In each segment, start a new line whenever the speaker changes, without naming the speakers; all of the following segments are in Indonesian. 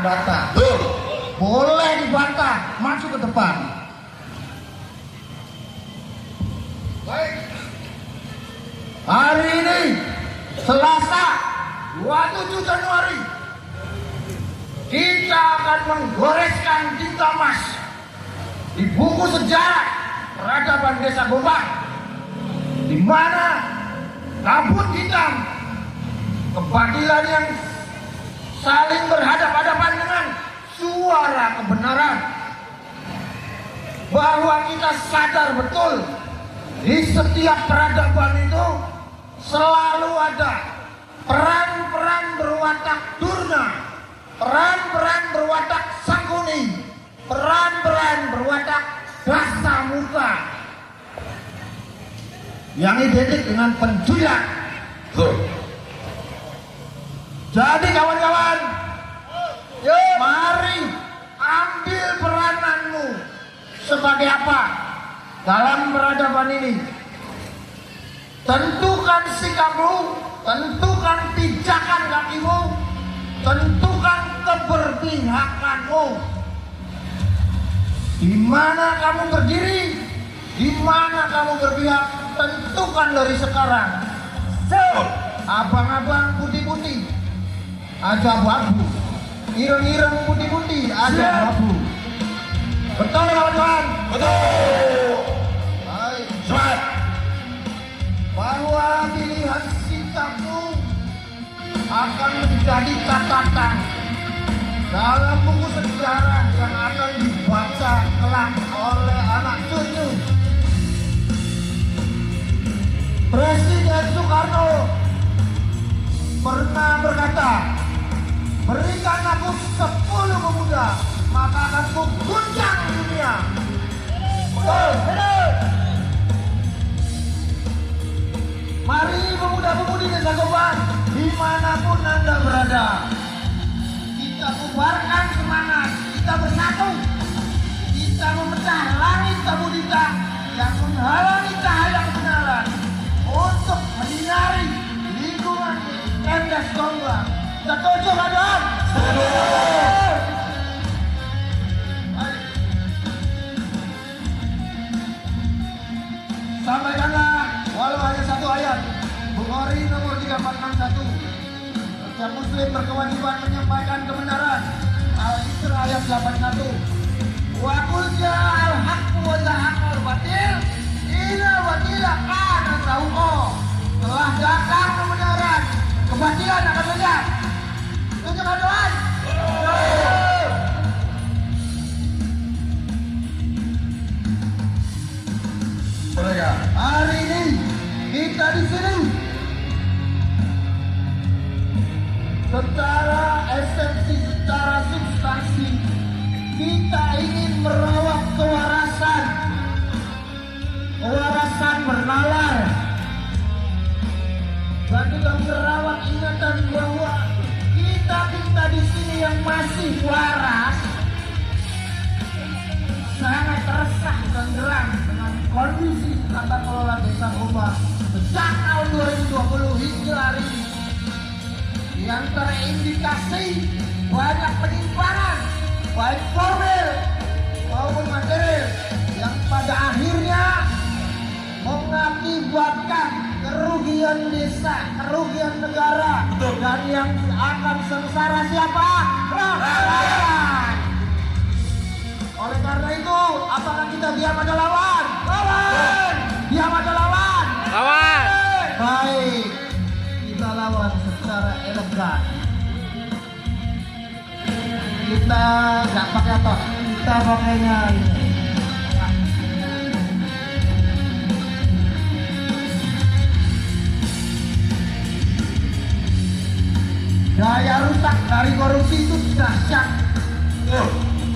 Data. Boleh dibantah, masuk ke depan. Baik. Hari ini Selasa 27 Januari kita akan menggoreskan tinta emas di buku sejarah peradaban Desa Gombang, di mana kabut hitam keadilan yang saling berhadapan-hadapan dengan suara kebenaran, bahwa kita sadar betul di setiap peradaban itu selalu ada peran-peran berwatak Durna, peran-peran berwatak Sangkuni, peran-peran berwatak Dasamuka yang identik dengan penjuilan. Jadi kawan-kawan, mari ambil perananmu sebagai apa dalam peradaban ini. Tentukan sikapmu, tentukan pijakan kakimu, tentukan keberpihakanmu. Di mana kamu berdiri, di mana kamu berpihak, tentukan dari sekarang. Abang-abang putih-putih, ada abu-abu. Ireng-ireng putih-putih, ada abu. Betul kawan-kawan? Betul. Baik. Semangat. Bahwa pilihan sikapmu akan menjadi catatan dalam buku sejarah yang akan dibaca kelak oleh anak cucu. Presiden Soekarno pernah berkata, berikan aku 10 pemuda, maka akan kuguncang dunia. Betul. Mari pemuda-pemudi Desa Gombang, dimanapun Anda berada, kita bubarkan semangat, kita bersatu, kita memecah langit kabudita yang menghalangi cahaya kebenaran untuk menyinari lingkungan Desa Gombang. Setuju kawan? Setuju. Sampaikanlah walau hanya satu ayat, Bukhari nomor 3461. Setiap muslim berkewajiban menyampaikan kebenaran. Al-Isra ayat 81. Wa qul ja'al haqqu wa zahaqal batil ila batila kana zahuqa. Telah datang kebenaran, kebatilan akan lenyap. Tunjukkan doan. Hari ini kita di sini secara esensi, secara substansi kita ingin merawat kewarasan bernalar, dan juga merawat ingatan bahwa kita di sini yang masih waras sangat resah dan geram dengan kondisi tata kelola Desa Gombang sejak tahun 2020 hingga hari ini, yang terindikasi banyak penyimpangan baik formil maupun material yang pada akhirnya mengakibatkan kerugian desa, kerugian negara. Betul. Dan yang akan sengsara siapa? Rakyat. Oleh karena itu, apakah kita diam atau lawan? Lawan. Diam atau lawan?
Lawan.
Baik, kita lawan secara elegan. Kita nggak pakai tos, kita pakainya ini. Daya rusak dari korupsi itu dahsyat.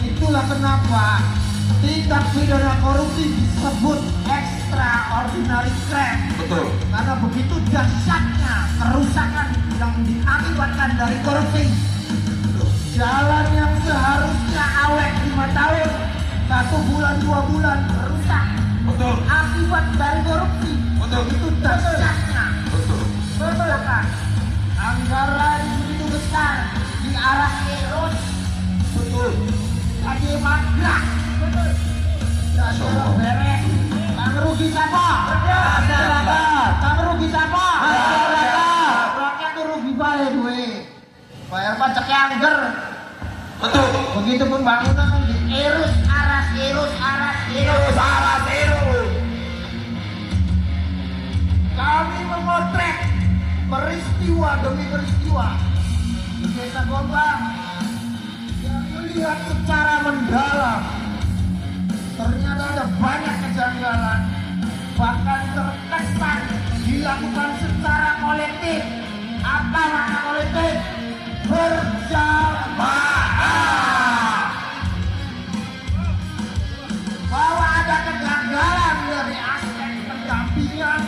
Itulah kenapa tindak pidana korupsi disebut extraordinary crime. Betul. Karena begitu dahsyatnya kerusakan yang diakibatkan dari korupsi. Jalan yang seharusnya awet 5 tahun, 1 bulan 2 bulan rusak. Betul. Akibat dari korupsi. Betul. Itu dahsyatnya. Betul. Betul kan? Anggaran begitu besar diarahkan terus pakai angger.
Betul.
Begitupun bangunan diirus aras, irus aras, irus aras, irus. Kami memotret peristiwa demi peristiwa di Desa Gombang yang melihat secara mendalam. Ternyata ada banyak kejanggalan, bahkan terkesan dilakukan secara kolektif. Apa makna kolektif? Berjamaah. Bahwa ada kegagalan dari aspek pendampingan,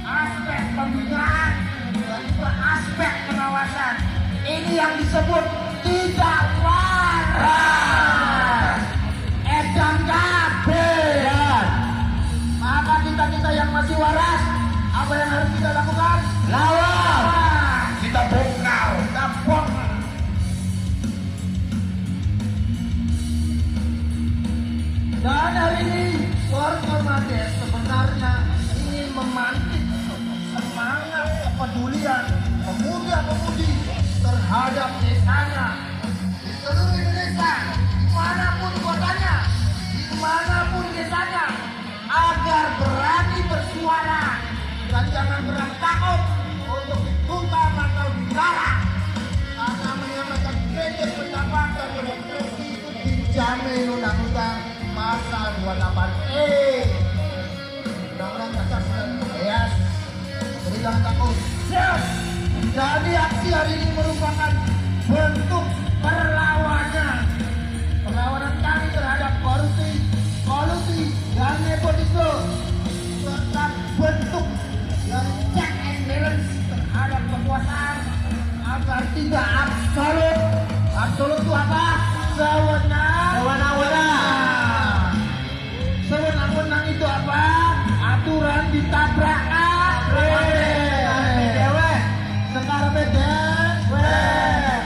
aspek pembinaan, dan juga aspek pengawasan. Ini yang disebut tidak waras. Edan kabeh. Maka kita yang masih waras, apa yang harus kita lakukan? Lawan.
Kita bongkar.
Kita bongkar. Dan hari ini Forkomades sebenarnya ingin memantik semangat kepedulian pemuda-pemudi terhadap desanya di seluruh Indonesia, dimanapun kotanya, dimanapun desanya, agar berani bersuara dan jangan pernah takut untuk dibungkam atau dilarang, karena menyampaikan kritik pendapat dan demokrasi itu dijamin undang-undang pasal 28E Undang-Undang Dasar 1945. Jadi jangan takut. Siap. Jadi aksi hari ini merupakan bentuk perlawanan kami terhadap korupsi, kolusi, dan nepotisme, serta bentuk dari check and balance terhadap kekuasaan agar tidak absolut. Absolut itu apa? Sewenang-wenang. Sewenang-wenang itu apa? Aturan ditabrak sekar bede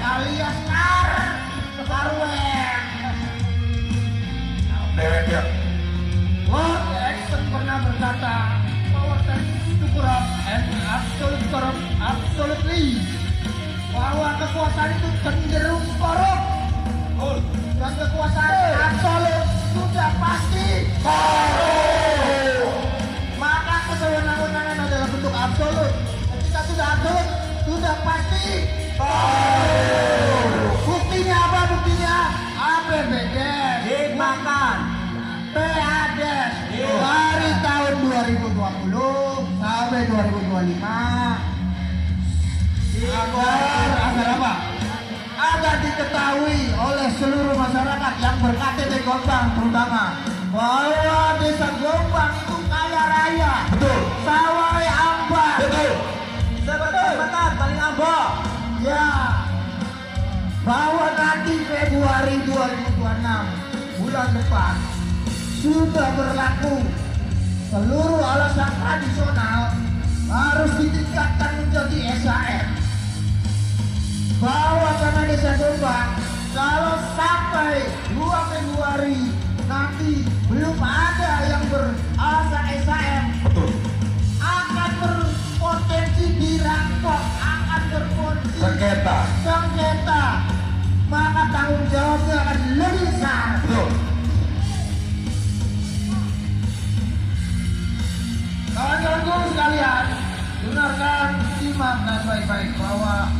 alias sekar
Dewek ya.
Lord Jackson pernah berkata, power tends to corrupt and absolutely, bahwa kekuasaan itu cenderung korup. Dan kekuasaan absolut sudah pasti korup. Maka kesewenang-wenangan adalah bentuk absolut. Ketika sudah absolut, sudah pasti korup. Buktinya apa? Buktinya APBD dimakan, PADES dari tahun 2020 sampai 2025. Agar apa? Agar diketahui oleh seluruh masyarakat yang ber-KTP Gombang terutama, bahwa Desa Gombang itu kaya raya.
Betul.
Sawai ambak.
Betul.
Sebentar, paling ambak. Ya. Bahwa nanti Februari 2026 bulan depan sudah berlaku seluruh alasan tradisional harus ditingkatkan menjadi SAM. Bahwa karena Desa Gombang kalau sampai 2 Februari nanti belum ada yang berasa SAM,
Betul.
akan berpotensi dirampok, akan berpotensi sengketa, maka tanggung jawabnya akan lebih besar.
Betul.
Kawan-kawanku sekalian, dengarkan, simak dan baik-baik bahwa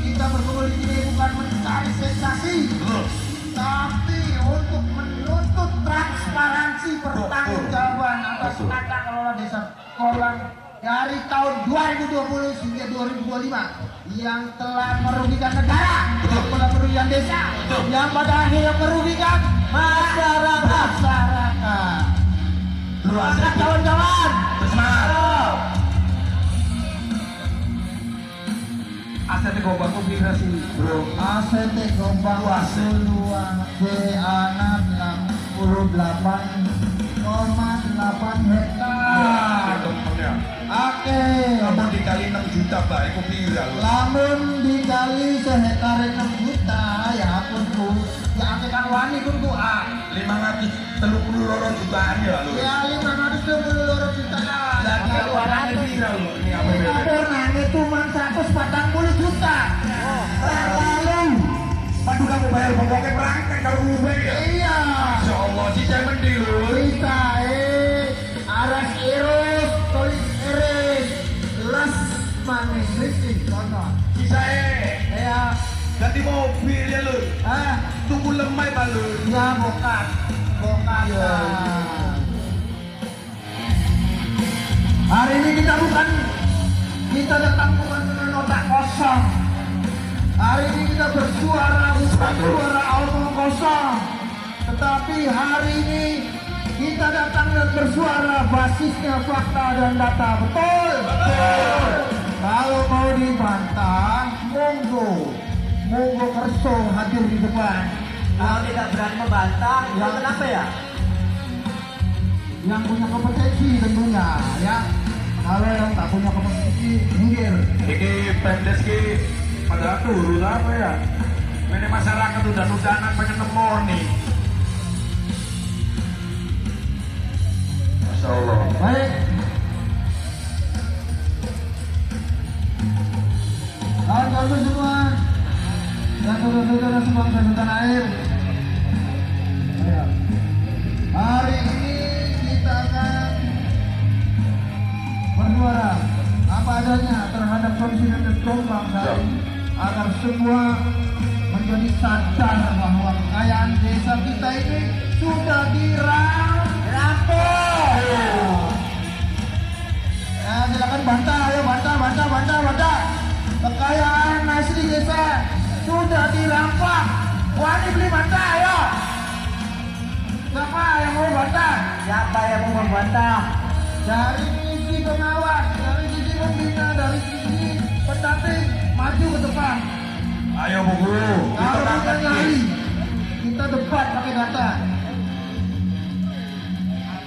kita berkumpul di sini bukan mencari sensasi,
Betul.
tapi untuk menuntut transparansi pertanggungjawaban atas
Betul.
tata kelola Desa Gombang dari tahun 2020 hingga 2025 yang telah merugikan negara, yang telah merugikan desa, yang pada akhirnya merugikan masyarakat. Maka kawan-kawan,
Semangat. Aset Gombang kombinasi bro.
ACT Gombang Wasuluan anak 68,8 hektar. Oke.
Namun dikali 6 juta Pak, itu viral.
Lamun dikali sehektar 6 juta, ya ampun Bu. Ya akan wani pun Bu.
532 jutaan ya lho.
Ya 522 jutaan.
Lagi warnanya viral loh ini APBD.
Laporan itu cuma 140 juta. Lalu
bayar pokoknya perangkat kalau gue ya.
Iya.
Insya Allah sih saya mending lho.
Kita aras eros tolis eres las manis listrik kono.
Bisa
Ya,
ganti mobil ya lho. Tunggu lemai balu.
ya bokat.
Iya.
Hari ini kita datang bukan dengan otak kosong. Hari ini kita bersuara bukan suara omong kosong, tetapi hari ini kita datang dan bersuara basisnya fakta dan data. Betul? Betul. Kalau mau dibantah, monggo kerso hadir di depan.
Kalau tidak berani membantah, itu
Ya.
kenapa ya?
Yang punya kompetensi tentunya, ya. Kalau yang tak punya kompetensi, minggir.
Ini pendes ki pada turun apa ya? Ini masyarakat udah-udahan pengen nemu nih. Masya Allah.
Baik. Kawan-kawan semua dan saudara-saudara sebangsa setanah air. Ya. Hari ini kita akan bersuara apa adanya terhadap kondisi dan bangsa ini, agar semua menjadi sadar bahwa kekayaan desa kita ini sudah dirampok. Ya, silakan bantah, ayo bantah. Kekayaan asli desa sudah dirampok. Wani beli bantah, ayo. Siapa yang mau bantah?
Siapa yang mau membantah?
Dari sisi pengawas, dari sisi pembina, dari sisi pendamping, maju ke depan.
Ayo Bu Guru, kita
Kalau
angkat
kita nyari,
ini.
kita debat pakai data.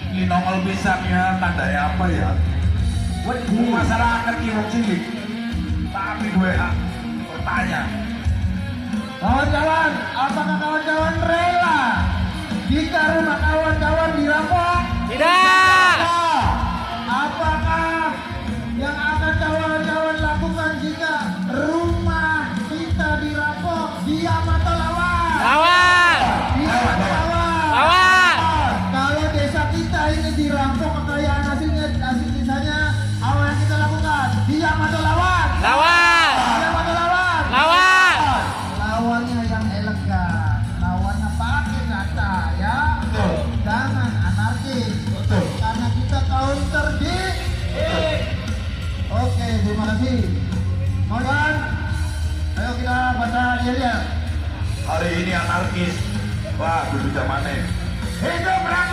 Ini nongol pisangnya tandanya apa ya? Masyarakat ini cilik. Tapi gue bertanya.
Kawan-kawan, apakah kawan-kawan rela jika rumah kawan-kawan dirampok?
Tidak.
Apakah yang akan kawan-kawan lakukan jika rumah kita dirampok? Diam atau lawan?
Lawan.
Diam atau lawan?
Lawan.
Kalau desa kita ini dirampok kekayaan hasil desanya, apa yang kita lakukan? Diam atau lawan?
Lawan.
Diam atau lawan?
Lawan.
Lawannya yang elegan, lawannya pakai data ya.
Betul.
Jangan anarkis.
Betul.
Karena kita counter di. Oke, terima kasih. Kawan, ayo kita baca dia.
Hari ini anarkis. Wah, duduk zamannya. Hidup rakyat.